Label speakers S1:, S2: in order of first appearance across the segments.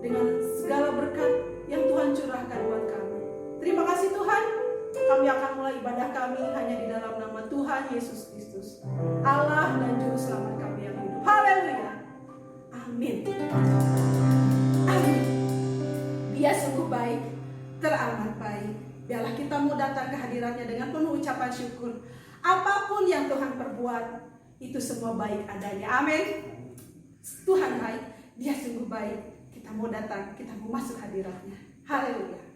S1: dengan segala berkat yang Tuhan curahkan buat kami. Terima kasih Tuhan. Kami akan mulai ibadah kami hanya di dalam nama Tuhan Yesus Kristus, Allah dan Juru Selamat kami yang hidup. Haleluya. Amin. Amin. Dia sungguh baik, teramat baik. Biarlah kita mau datang ke hadiratnya dengan penuh ucapan syukur. Apapun yang Tuhan perbuat, itu semua baik adanya. Amin. Tuhan baik, Dia sungguh baik. Kita mau datang, kita mau masuk hadiratnya. Haleluya.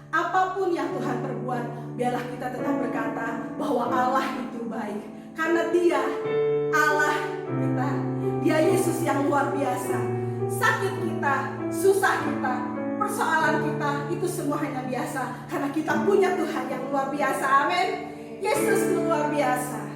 S1: Apapun yang Tuhan perbuat, biarlah kita tetap berkata bahwa Allah itu baik. Karena Dia, Allah kita, Dia Yesus yang luar biasa. Sakit kita, susah kita, persoalan kita, itu semua hanya biasa. Karena kita punya Tuhan yang luar biasa. Amin. Yesus luar biasa.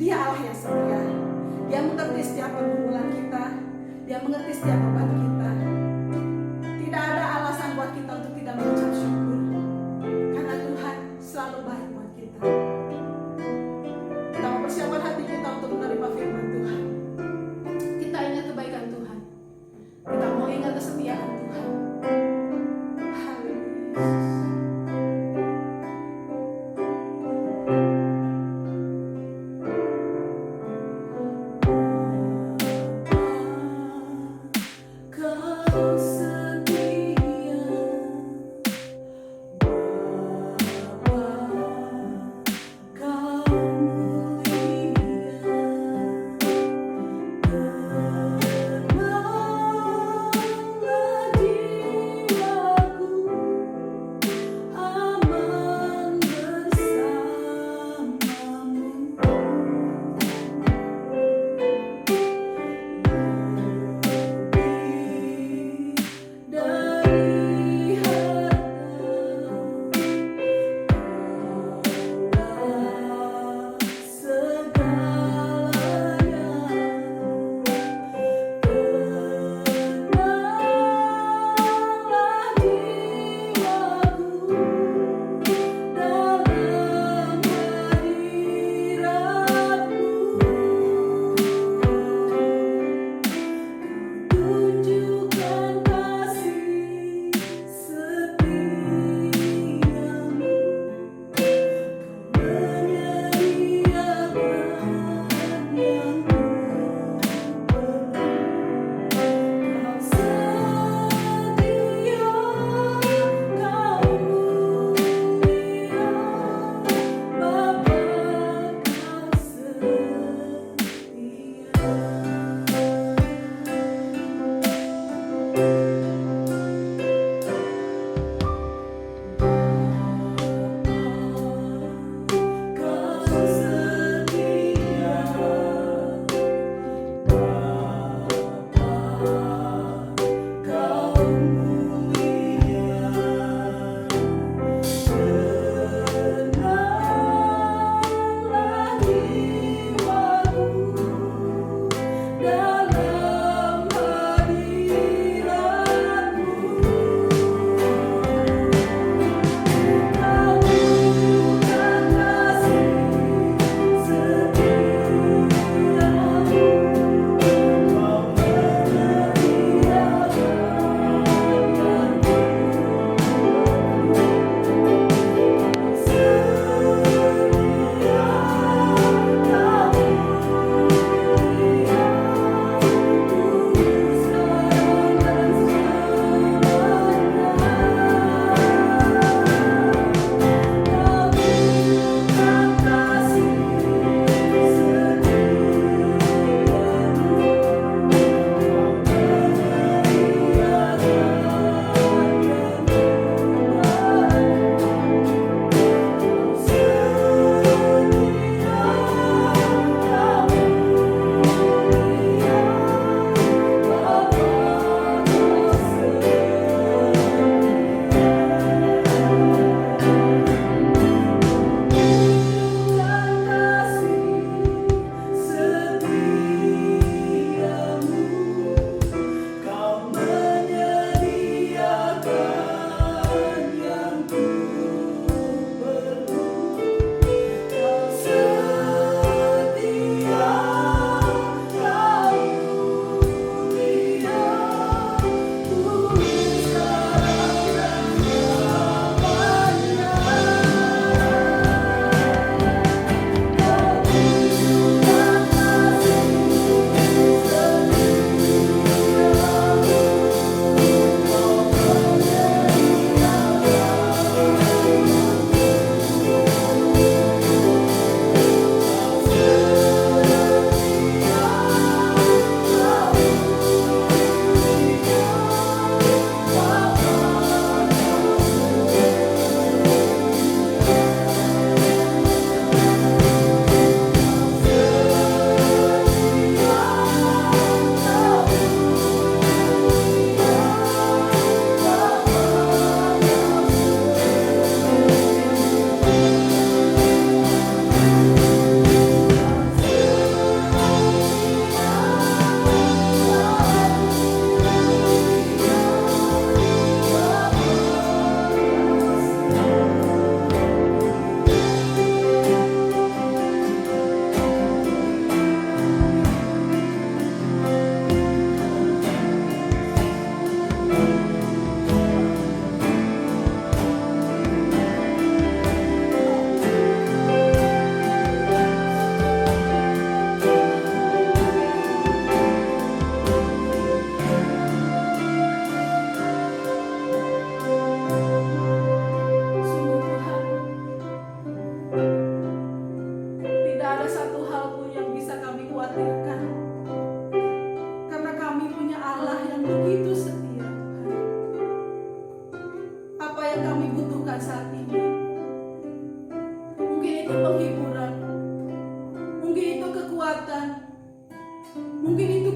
S1: Dia Allah yang setia. Dia mengerti setiap pergumulan kita. Dia mengerti setiap beban kita. Tidak ada alasan buat kita untuk tidak mengucap syukur, karena Tuhan selalu baik buat kita. Kita mempersiapkan hati kita untuk menerima firman Tuhan. Kita ingat kebaikan Tuhan. Kita mau ingat kesetiaan Tuhan. Haleluya. Kau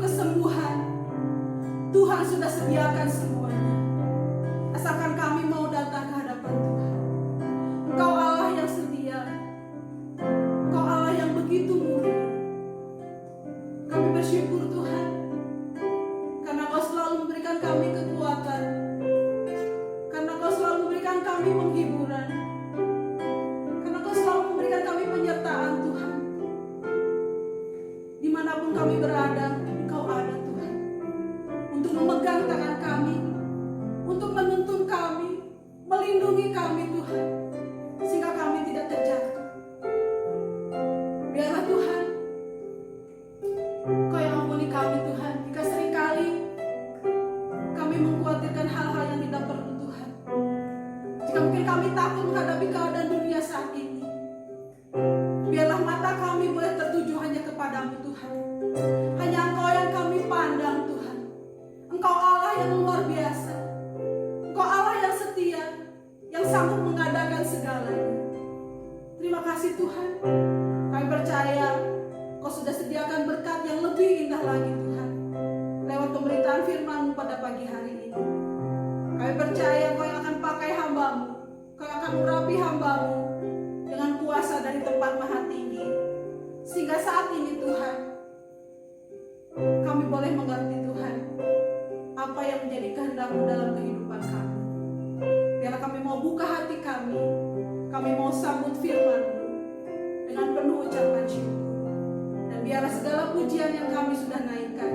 S1: kesembuhan. Tuhan sudah sediakan semuanya. Asalkan kami mau datang ke hadapan Tuhan. Engkau Allah yang setia. Engkau Allah yang begitu murni. Kami bersyukur Tuhan, karena Kau selalu memberikan kami kekuatan, karena Kau selalu memberikan kami penghiburan, karena Kau selalu memberikan kami penyertaan Tuhan. Dimanapun kami berada, Engkau ada Tuhan, untuk memegang tangan kami, untuk menuntun kami, melindungi kami Tuhan, sehingga kami tidak terjatuh. Biarlah Tuhan, Kau yang ampuni kami Tuhan, jika seringkali kami mengkhawatirkan hal-hal yang tidak perlu Tuhan. Jika mungkin kami takut menghadapi keadaan dunia saat ini, biarlah mata kami boleh tertuju hanya kepadamu Tuhan. Hanya Engkau yang kami pandang Tuhan. Engkau Allah yang luar biasa. Engkau Allah yang setia, yang sanggup mengadakan segalanya. Terima kasih Tuhan. Kami percaya Kau sudah sediakan berkat yang lebih indah lagi Tuhan, lewat pemberitaan firman-Mu pada pagi hari ini. Kami percaya Kau yang akan pakai hamba-Mu, Kau yang akan urapi hamba-Mu dengan kuasa dari tempat maha tinggi, sehingga saat ini Tuhan, kami boleh mengerti Tuhan, apa yang menjadi kehendak-Mu dalam kehidupan kami. Biarlah kami mau buka hati kami mau sambut firman-Mu dengan penuh ucapan syukur. Dan biarlah segala pujian yang kami sudah naikkan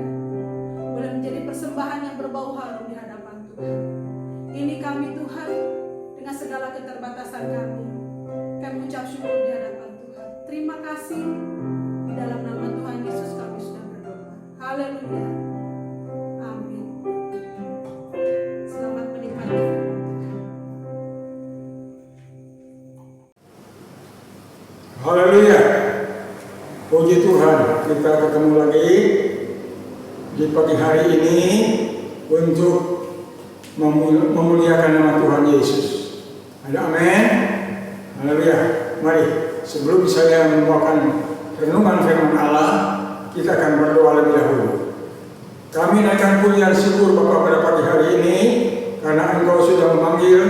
S1: boleh menjadi persembahan yang berbau harum di hadapan Tuhan. Ini kami Tuhan, dengan segala keterbatasan kami ucap syukur di hadapan Tuhan. Terima kasih, di dalam nama Tuhan Yesus kami sudah berdoa. Haleluya. Amin. Selamat menikmati firman Tuhan.
S2: Haleluya. Puji Tuhan, kita ketemu lagi di pagi hari ini untuk memuliakan nama Tuhan Yesus. Ada amin. Haleluya. Mari, sebelum saya membawakan renungan firman Allah, kita akan berdoa lebih dahulu. Kami naikkan pujian syukur Bapa pada pagi hari ini, karena Engkau sudah memanggil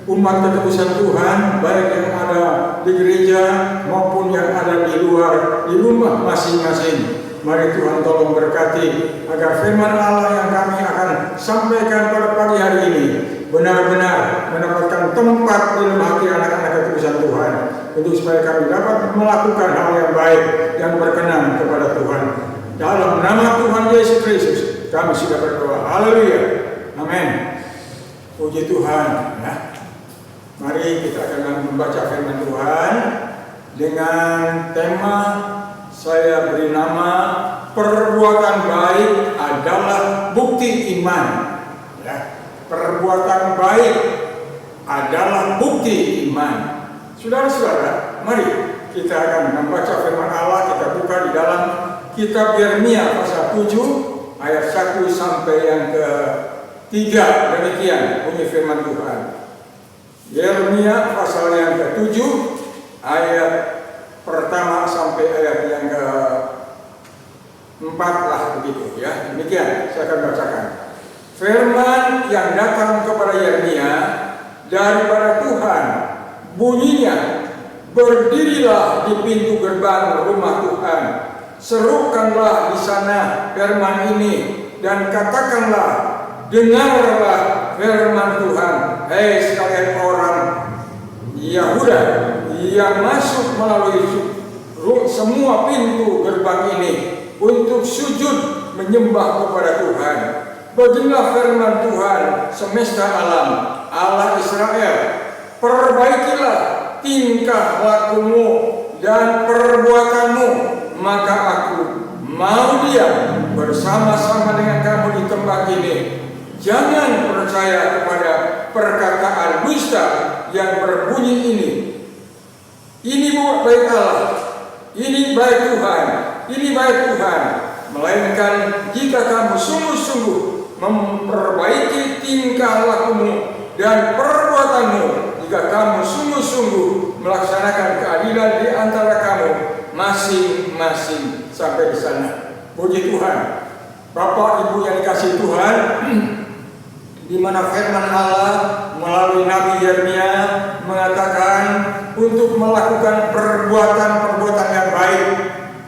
S2: umat ketebusan Tuhan, baik yang ada di gereja maupun yang ada di luar, di rumah masing-masing. Mari Tuhan tolong berkati agar firman Allah yang kami akan sampaikan pada pagi hari ini benar-benar mendapatkan tempat di dalam hati anak-anak ketebusan Tuhan, untuk supaya kami dapat melakukan hal yang baik yang berkenan kepada Tuhan. Dalam nama Tuhan Yesus Kristus kami sudah berdoa. Haleluya. Amin. Puji Tuhan. Ya. Mari kita akan membaca firman Tuhan dengan tema saya beri nama perbuatan baik adalah bukti iman. Ya, perbuatan baik adalah bukti iman. Saudara-saudara, mari kita akan membaca firman Allah. Kita buka di dalam kitab Yeremia pasal 7 ayat 1 sampai yang ke-3. Demikian bunyi firman Tuhan. Yeremia pasal yang ke-7 ayat pertama sampai ayat yang ke-4 lah begitu ya. Demikian saya akan bacakan. Firman yang datang kepada Yeremia daripada Tuhan, bunyinya, berdirilah di pintu gerbang rumah Tuhan, serukanlah di sana firman ini dan katakanlah, dengarlah firman Tuhan, hei sekalian orang Yahuda yang masuk melalui semua pintu gerbang ini untuk sujud menyembah kepada Tuhan. Beginilah firman Tuhan semesta alam, Allah Israel, perbaikilah tingkah lakumu dan perbuatanmu, maka aku mau diam bersama-sama dengan kamu di tempat ini. Jangan percaya kepada perkataan dusta yang berbunyi ini. Ini baik Allah, ini baik Tuhan, ini baik Tuhan. Melainkan jika kamu sungguh-sungguh memperbaiki tingkah lakumu dan perbuatanmu, jika kamu sungguh-sungguh melaksanakan keadilan di antara kamu masing-masing. Sampai di sana. Puji Tuhan. Bapak Ibu yang dikasihi Tuhan, di mana firman Allah melalui Nabi Yeremia mengatakan untuk melakukan perbuatan-perbuatan yang baik.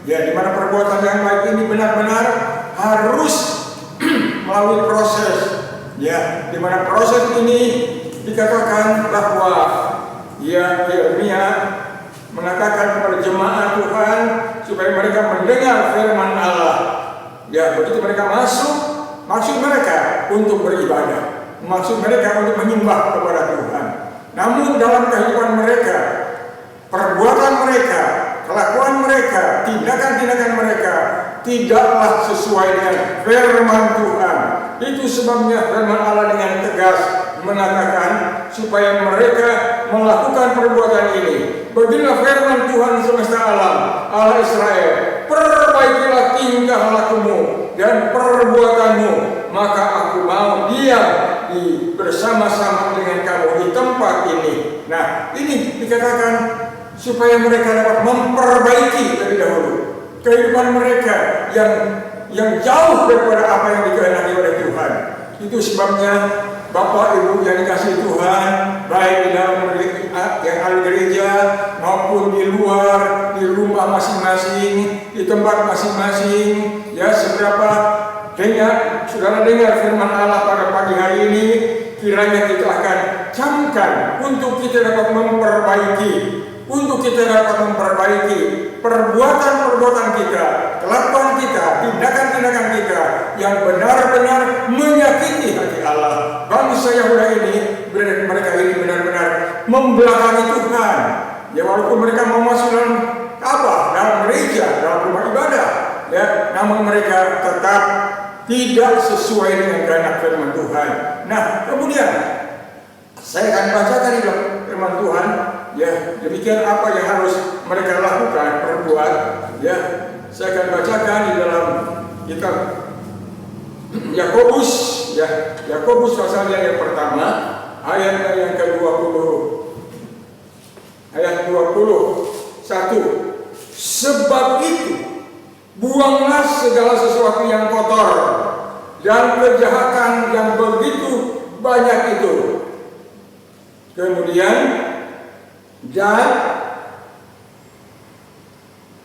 S2: Ya, di mana perbuatan yang baik ini benar-benar harus melalui proses. Ya, di mana proses ini dikatakan bahwa Yeremia mengatakan kepada jemaat Tuhan supaya mereka mendengar firman Allah. Ya, begitu mereka maksud mereka untuk beribadah, maksud mereka untuk menyembah kepada Tuhan. Namun dalam kehidupan mereka, perbuatan mereka, kelakuan mereka, tindakan-tindakan mereka tidaklah sesuai dengan firman Tuhan. Itu sebabnya firman Allah dengan tegas mengatakan supaya mereka melakukan perbuatan ini. Beginilah firman Tuhan semesta alam, Allah Israel, perbaikilah tingkah lakumu dan perbuatanmu, maka aku mau diam bersama-sama dengan kamu di tempat ini. Nah, ini dikatakan supaya mereka dapat memperbaiki terlebih dahulu kehidupan mereka yang jauh daripada apa yang dikehendaki oleh Tuhan. Itu sebabnya Bapak Ibu yang dikasihi Tuhan, baik di dalam yang ada gereja maupun di luar, di rumah masing-masing, di tempat masing-masing, ya, seberapa saudara dengar firman Allah pada pagi hari ini, kiranya kita akan camkan untuk kita dapat memperbaiki, perbuatan-perbuatan kita, kelakuan kita, tindakan-tindakan kita yang benar-benar menyakiti hati Allah. Bangsa Yahuda ini, mereka ini benar-benar membelakangi Tuhan. Ya, walaupun mereka mau masuk dalam gereja, dalam rumah ibadah, ya, namun mereka tetap tidak sesuai dengan kehendak firman Tuhan. Nah, kemudian saya akan bacakan di dalam firman Tuhan, ya, demikian apa yang harus mereka lakukan, perbuat. Ya, saya akan bacakan di dalam kitab Yakobus, ya, Yakobus pasalnya yang pertama, ayat yang ke-20, ayat 21. Sebab itu buanglah segala sesuatu yang kotor dan kejahatan yang begitu banyak itu. Kemudian, dan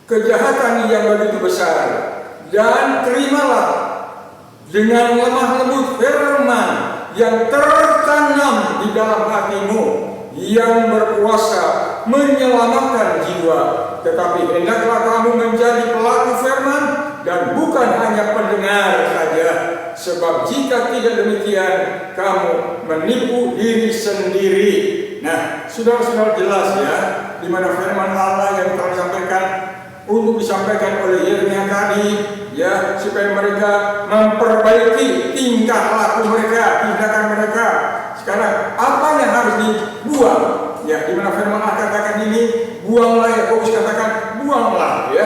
S2: kejahatan yang begitu besar, dan terimalah dengan lemah lembut firman yang tertanam di dalam hatimu, yang berkuasa menyelamatkan jiwa. Tetapi hendaklah kamu menjadi pelaku firman dan bukan hanya pendengar saja, sebab jika tidak demikian kamu menipu diri sendiri. Nah, saudara-saudara, jelas ya, di mana firman Allah yang telah disampaikan untuk disampaikan oleh Yeremia tadi, ya, supaya mereka memperbaiki tingkah laku mereka, tindakan mereka. Sekarang apa yang harus dibuang? Ya, di mana firman Allah katakan ini, buanglah, Yakobus katakan buanglah, ya,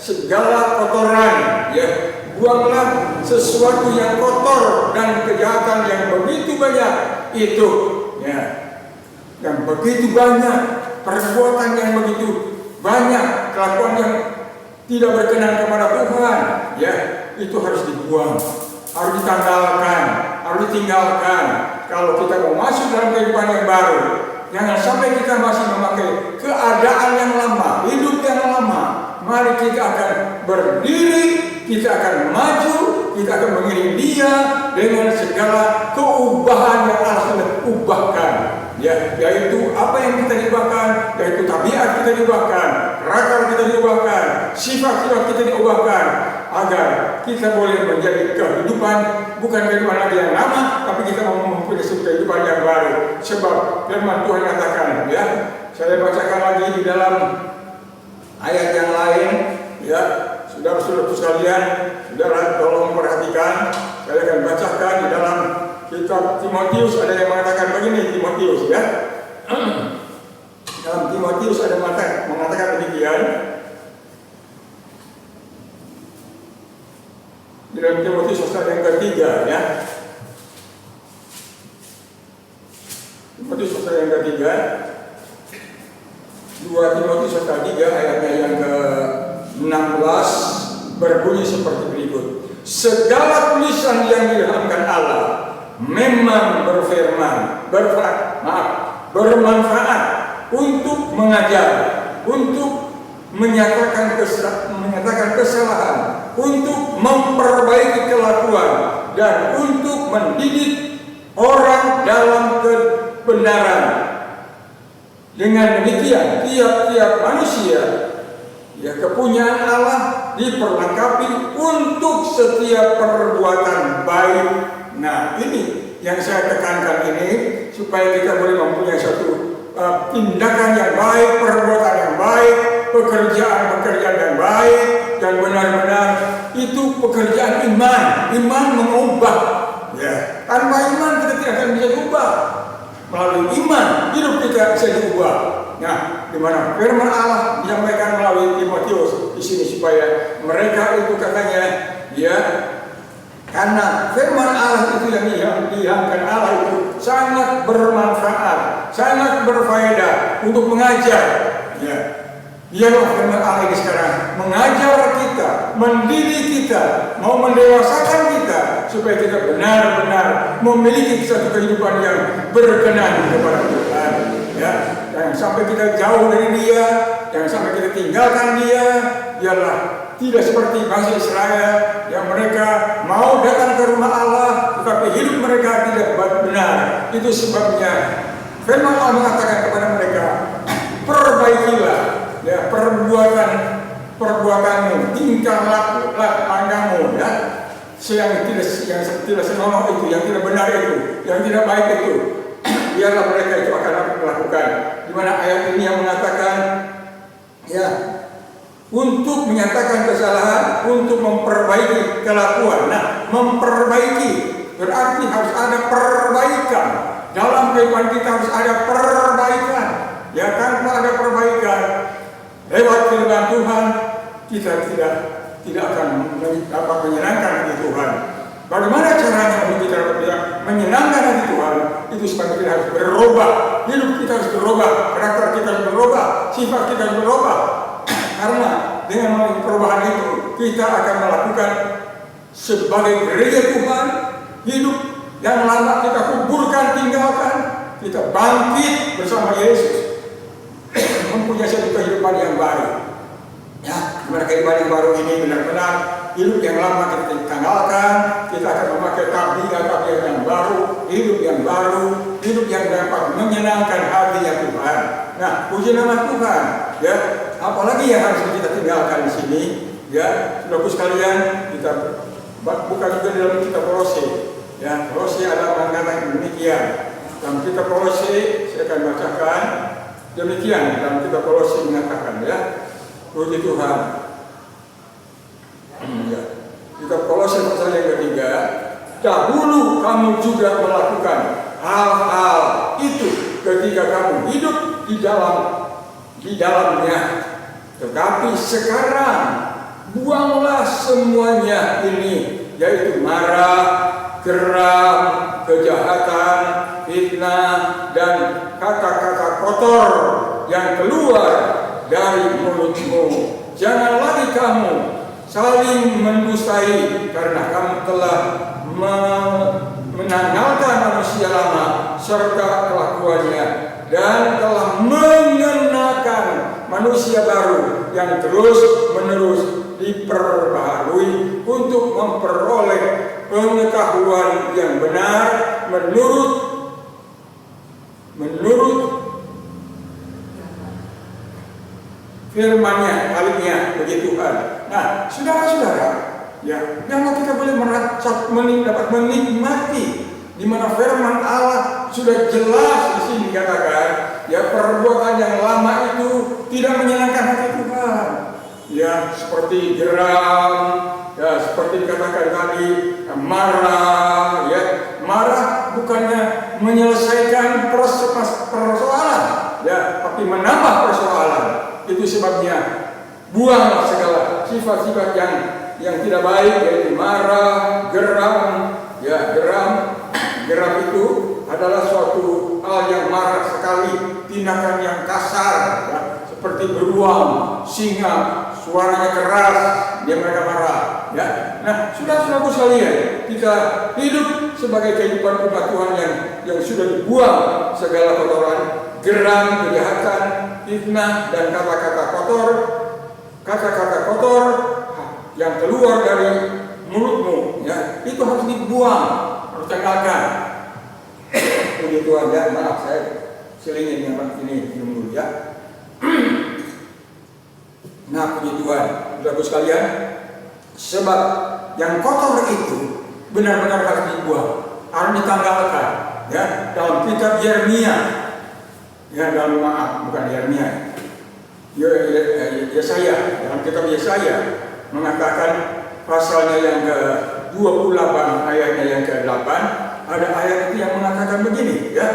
S2: segala kotoran, ya, buanglah sesuatu yang kotor dan kejahatan yang begitu banyak itu, ya, yang begitu banyak, perbuatan yang begitu banyak, kelakuan yang tidak berkenan kepada Tuhan, ya, itu harus dibuang, harus ditanggalkan, harus ditinggalkan. Kalau kita mau masuk dalam kehidupan yang baru, jangan sampai kita masih memakai keadaan yang lama, hidup yang lama. Mari kita akan berdiri, kita akan maju, kita akan mengiring Dia dengan segala keubahan yang Allah sudah ubahkan. Ya, yaitu apa yang kita diubahkan, yaitu tabiat kita diubahkan, karakter kita diubahkan, sifat-sifat kita diubahkan, agar kita boleh menjadi kehidupan, bukan kehidupan lagi yang lama, tapi kita mempunyai kehidupan yang baru. Sebab firman Tuhan katakan, ya, saya bacakan lagi di dalam ayat yang lain, ya, saudara-saudara sekalian, saudara tolong perhatikan. Saya akan bacakan di dalam kitab Timotius, ada yang mengatakan begini, Timotius, ya. Dalam Timotius ada mengatakan demikian. Di dalam Timotius pasal yang ketiga, ya. Timotius pasal yang ketiga, 2 Timotius pasal 3 ayatnya yang ke-16 berbunyi seperti berikut. segala tulisan yang diilhamkan Allah memang bermanfaat untuk mengajar, untuk menyatakan kesalahan, untuk memperbaiki kelakuan, dan untuk mendidik orang dalam kebenaran. Dengan demikian, tiap-tiap manusia, ya, kepunyaan Allah diperlengkapi untuk setiap perbuatan baik. Nah, ini yang saya tekankan ini, supaya kita boleh mempunyai satu tindakan yang baik, perbuatan yang baik, pekerjaan yang baik, dan benar-benar itu pekerjaan iman. Iman mengubah. Ya, tanpa iman kita tidak akan bisa diubah. Melalui iman hidup kita bisa diubah. Nah, di mana firman Allah disampaikan melalui Timotius di sini, supaya mereka itu katanya, ya, karena firman Allah itu yang diilhamkan Allah itu sangat bermanfaat, sangat berfaedah untuk mengajar. Ya, biarlah firman Allah ini sekarang mengajar kita, mendidik kita, mau mendewasakan kita, supaya kita benar-benar memiliki satu kehidupan yang berkenan kepada Tuhan. Ya, jangan sampai kita jauh dari Dia, jangan sampai kita tinggalkan Dia. Biarlah tidak seperti bangsa Israel yang mereka mau datang ke rumah Allah, tetapi hidup mereka tidak benar. Itu sebabnya firman Allah mengatakan kepada mereka, perbaikilah, ya, perbuatanmu, tingkah lakumu, ya, yang tidak senonoh itu, yang tidak benar itu, yang tidak baik itu. Biarlah mereka itu akan melakukan. Di mana ayat ini yang mengatakan, ya, untuk menyatakan kesalahan, untuk memperbaiki kelakuan. Nah, memperbaiki berarti harus ada perbaikan. Dalam kehidupan kita harus ada perbaikan. Ya, tanpa ada perbaikan lewat firman Tuhan, kita tidak akan dapat menyenangkan hati Tuhan. Bagaimana caranya untuk kita menyenangkan hati Tuhan? Itu sebab kita harus berubah. Hidup kita harus berubah, karakter kita harus berubah, sifat kita harus berubah. Karena dengan melalui perubahan itu, kita akan melakukan sebagai gereja Tuhan, hidup yang lama kita kuburkan, tinggalkan, kita bangkit bersama Yesus, mempunyai satu kehidupan yang baru. Ya, dimana kehidupan yang baru ini benar-benar hidup yang lama kita tinggalkan, kita akan memakai tabiat yang baru, hidup yang baru, hidup yang dapat menyenangkan hati Tuhan. Nah, puji nama Tuhan. Ya, apalagi yang harus kita tinggalkan di sini, ya, saudaraku sekalian, kita buka juga dalam kitab Kolose. Ya, Kolose adalah mengatakan demikian. Dalam kitab Kolose saya akan bacakan demikian. Dalam kitab Kolose mengatakan, ya, puji Tuhan. Ya, kitab Kolose pasal yang ketiga, dahulu kamu juga melakukan hal-hal itu ketika kamu hidup di dalamnya, tetapi sekarang buanglah semuanya ini, yaitu marah, geram, kejahatan, fitnah, dan kata-kata kotor yang keluar dari mulutmu. Jangan lagi kamu saling mendustai, karena kamu telah menanggalkan manusia lama serta kelakuannya, dan telah mengenakan manusia baru yang terus-menerus diperbaharui untuk memperoleh pengetahuan yang benar menurut firman-Nya, kalinya bagi Tuhan. Nah, saudara-saudara, ya, jangan kita boleh dapat menikmati di mana firman Allah sudah jelas di sini dikatakan, ya, perbuatan yang lama itu tidak menyenangkan hati Tuhan. Ya, seperti geram, ya, seperti dikatakan tadi, marah, ya, marah bukannya menyelesaikan persoalan, ya, tapi menambah persoalan. Itu sebabnya buanglah segala sifat-sifat yang tidak baik, yaitu marah, geram, ya, geram itu adalah suatu hal yang marah sekali, tindakan yang kasar, ya, seperti beruang, singa, suaranya keras, dia mereka marah. Ya, nah saudara-saudaraku sekalian, kita hidup sebagai kehidupan umat Tuhan yang sudah dibuang segala kotoran, geram, kejahatan, fitnah dan kata-kata kotor yang keluar dari mulutmu, ya itu harus dibuang, harus tinggalkan. Puji Tuhan, ya maaf saya selingin ini dulu ya. Nah puji Tuhan, saudaraku sekalian, sebab yang kotor itu benar-benar harus dibuang, harus ditanggalkan. Ya dalam kitab Yeremia, ya dalam bukan Yeremia, Yesaya, dalam kitab Yesaya mengatakan pasalnya yang ke-28 ayatnya yang ke-8, ada ayat itu yang mengatakan begini, ya.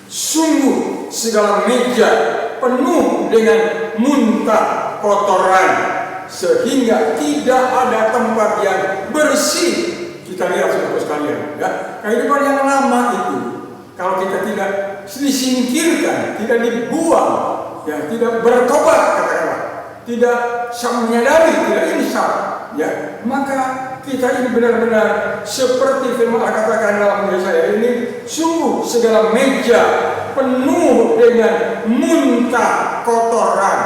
S2: Sungguh segala meja penuh dengan muntah kotoran sehingga tidak ada tempat yang bersih. Kita lihat saudara sekalian, ya. Kehidupan yang lama itu kalau kita tidak disingkirkan, tidak dibuang, ya tidak bertobat katakanlah, tidak menyadari, tidak insaf, ya maka kita ini benar-benar seperti firman Allah katakan dalam Yesaya ini, sungguh segala meja penuh dengan muntah kotoran.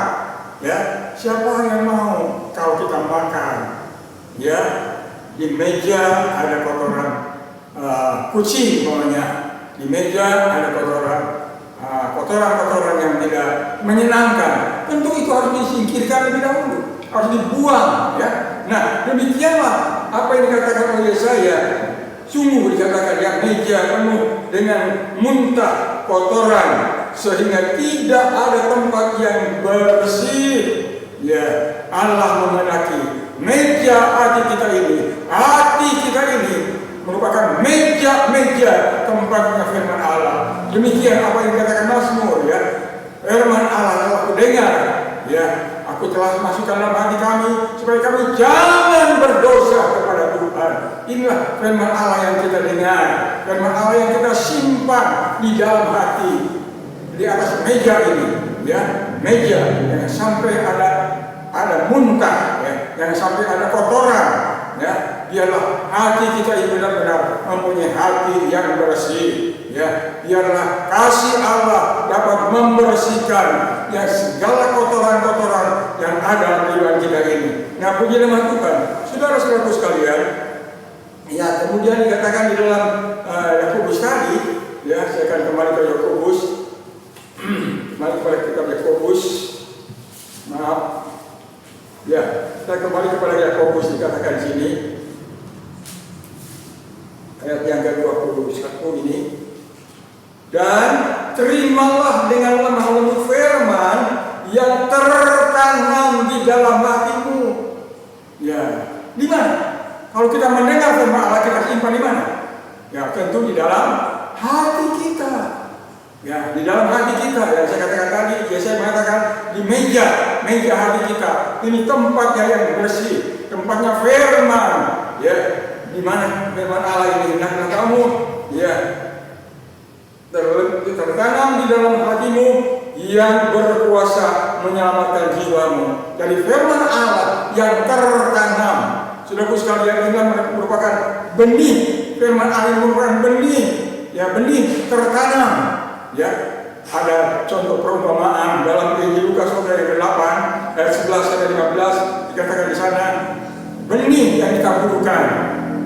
S2: Ya, siapa yang mau kalau kita makan, ya di meja ada kotoran kucing umpamanya, di meja ada kotoran yang tidak menyenangkan, tentu itu harus disingkirkan lebih dahulu, harus dibuang, ya. Nah, demikianlah apa yang dikatakan oleh Yesaya. Sungguh dikatakan yang meja penuh dengan muntah kotoran sehingga tidak ada tempat yang bersih. Ya, Allah menghendaki meja hati kita ini merupakan meja tempatnya firman Allah. Demikian apa yang dikatakan Mazmur, ya. Firman Allah telah aku dengar, ya. Aku telah masukkan dalam hati kami supaya kami jangan berdosa kepada Tuhan. Inilah firman Allah yang kita dengar, firman Allah yang kita simpan di dalam hati, di atas meja ini, ya. Meja yang sampai ada muntah, ya. Yang sampai ada kotoran, ya. Biarlah hati kita ini benar-benar mempunyai hati yang bersih, ya. Biarlah kasih Allah dapat membersihkan ya segala kotoran-kotoran yang ada dalam kehidupan kita ini. Nah, puji nama Tuhan, saudara-saudaraku sekalian. Ya, kemudian dikatakan di dalam Yakobus tadi, ya saya akan kembali ke Yakobus, kembali kepada kitab Yakobus. Maaf, ya kita kembali kepada Yakobus, dikatakan di sini ayat yang ke-21 ini. Dan terimalah dengan lemah lembut firman yang tertanam di dalam hatimu. Ya, di mana? Kalau kita mendengar firman Allah, kita simpan di mana? Ya, tentu di dalam hati kita. Ya, di dalam hati kita. Yang saya katakan tadi, saya mengatakan di meja hati kita. Ini tempatnya yang bersih, tempatnya firman. Ya, di mana firman Allah ini hendaknya kamu, ya, tertanam di dalam hatimu yang berkuasa menyelamatkan jiwamu. Dari firman Allah yang tertanam, saudaraku sekalian, ini merupakan benih. Firman Allah ini merupakan benih, ya benih tertanam. Ya, ada contoh perumpamaan dalam Injil Lukas pasal yang ke-8 ayat 11 sampai 15, dikatakan di sana benih yang ditaburkan,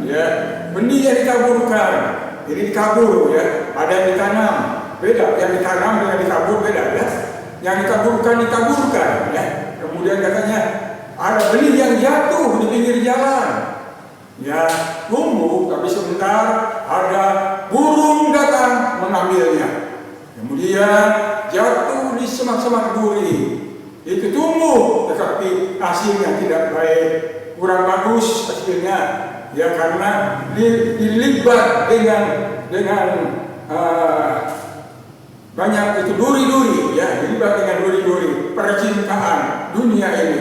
S2: ya benih yang ditaburkan. Ini ditabur, ya. Ada yang ditanam, beda. Yang ditanam dengan ditabur beda, ya. Yang ditaburkan, ya. Kemudian katanya ada benih yang jatuh di pinggir jalan, ya tumbuh, tapi sebentar ada burung datang mengambilnya. Kemudian jatuh di semak-semak duri, itu tumbuh, tetapi hasilnya tidak baik, kurang bagus hasilnya. Ya karena dilibat dengan banyak itu duri-duri, ya dilibat dengan duri-duri percintaan dunia ini.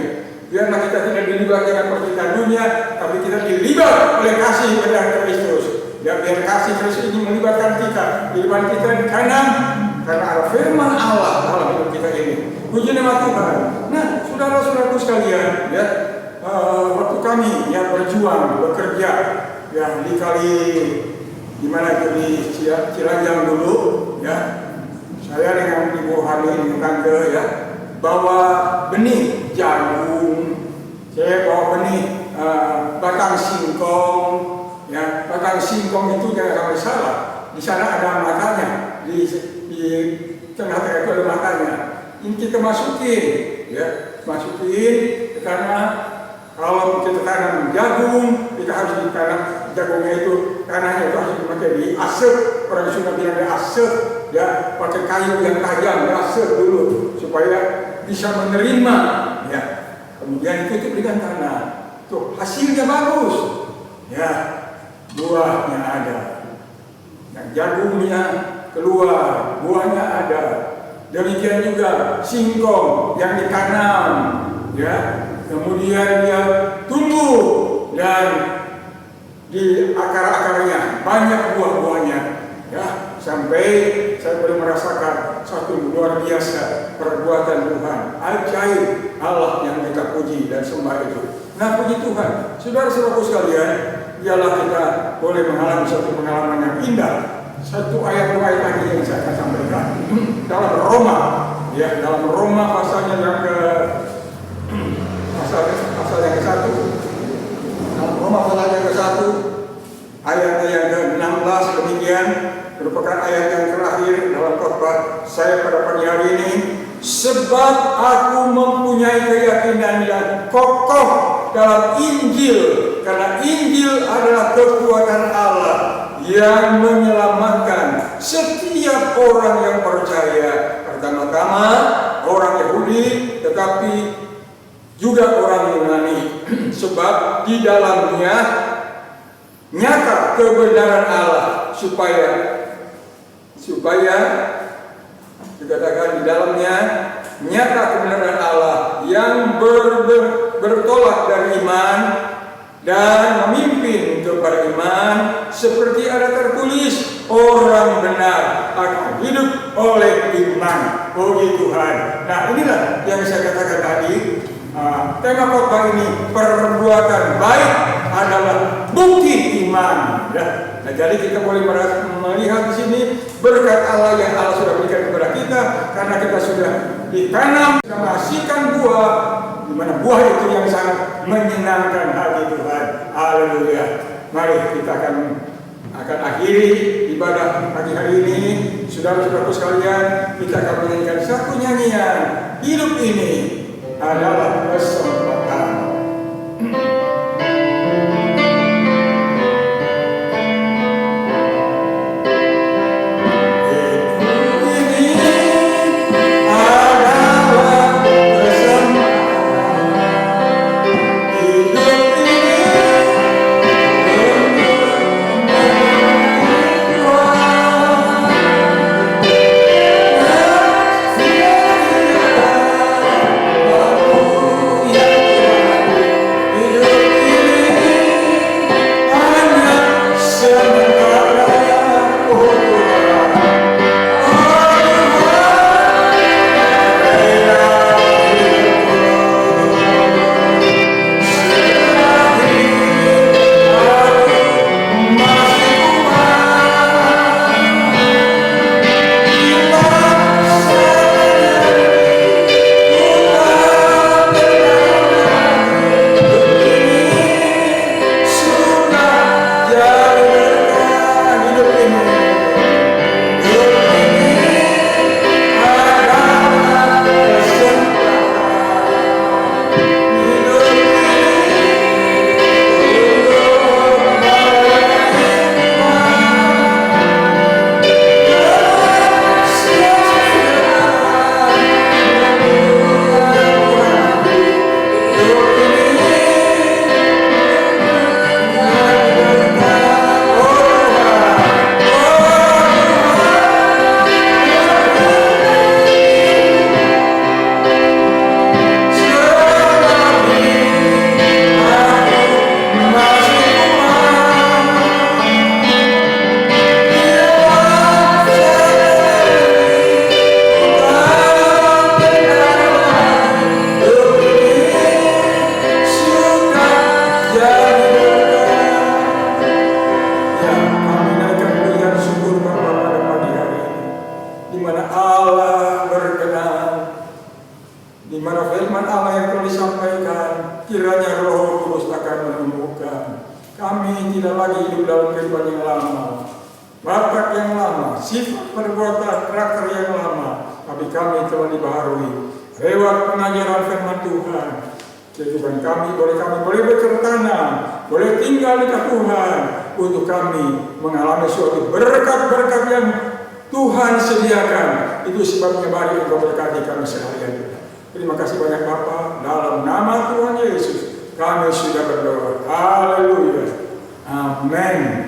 S2: Biarlah kita tidak dilibat dengan percintaan dunia, tapi kita dilibat oleh kasih pada Kristus. Ya biar kasih Kristus ini melibatkan kita, kehidupan kita ditanam karena ada firman Allah dalam hidup kita ini. Puji nama Tuhan. Nah, saudara-saudaraku sekalian, ya, waktu kami yang berjuang, bekerja, ya di kali di mana itu di Cilanjang dulu, ya, saya dengan Ibu Hani dengan tante, ya, bawa benih jagung, saya bawa benih batang singkong, ya, batang singkong itu jangan sampai salah. Di sana ada matanya, di tengah-tengah itu ada matanya. Ini kita masukin, ya, masukin karena kalau kita tanam jagung, kita harus ditanam jagungnya itu, tanahnya itu harus dipakai di asap. Orang Sunda bilang di asap, ya, pakai kayu yang tajam, asap dulu supaya bisa menerima, ya. Kemudian itu diberikan tanah, tuh hasilnya bagus, ya, buahnya ada, yang jagungnya keluar, buahnya ada. Demikian juga singkong yang ditanam, ya, kemudian dia tumbuh dan di akar-akarnya banyak buah-buahnya, ya, sampai saya boleh merasakan satu luar biasa perbuatan Tuhan, ajaib Allah yang kita puji dan sembah itu. Nah, puji Tuhan, saudara-saudaraku sekalian, biarlah kita boleh mengalami satu pengalaman yang indah. Satu ayat lagi yang saya akan sampaikan dalam Roma, ya, dalam Roma pasalnya yang pasal yang ke-1. Dalam Roma pasal yang ke-1 ayat yang ke-16 demikian, merupakan ayat yang terakhir dalam khotbah saya pada pagi hari ini. Sebab aku mempunyai keyakinan yang kokoh dalam Injil, karena Injil adalah kekuatan Allah yang menyelamatkan setiap orang yang percaya, pertama-tama orang Yahudi, tetapi juga orang Yunani. Sebab di dalamnya nyata kebenaran Allah, supaya dikatakan di dalamnya nyata kebenaran Allah yang bertolak dari iman dan memimpin kepada iman, seperti ada tertulis, orang benar akan hidup oleh iman. Puji Tuhan. Nah, inilah yang saya katakan tadi. Tema khotbah ini, perbuatan baik adalah bukti iman. Ya. Nah, jadi kita boleh melihat di sini berkat Allah yang Allah sudah berikan kepada kita, karena kita sudah ditanam, kita menghasilkan buah, di mana buah itu yang sangat menyenangkan hati Tuhan. Haleluya. Mari kita akan akhiri ibadah pagi hari ini. Saudara-saudaraku sekalian, kita akan menyanyikan satu nyanyian, hidup ini adalah kesempatan.
S3: Oh
S2: kepada firman Allah yang telah disampaikan, kiranya Roh Kudus akan menumbuhkan. Kami tidak lagi hidup dalam kehidupan yang lama, watak yang lama, sifat perbuatan karakter yang lama, tapi kami telah dibaharui lewat pengajaran firman Tuhan. Kehidupan kami boleh bertanam, boleh tinggal di Tuhan, untuk kami mengalami suatu berkat-berkat yang Tuhan sediakan. Itu sebabnya mari Engkau berkati kami seharian. Terima kasih banyak Bapa, dalam nama Tuhan Yesus kami sudah berdoa. Haleluya. Amin.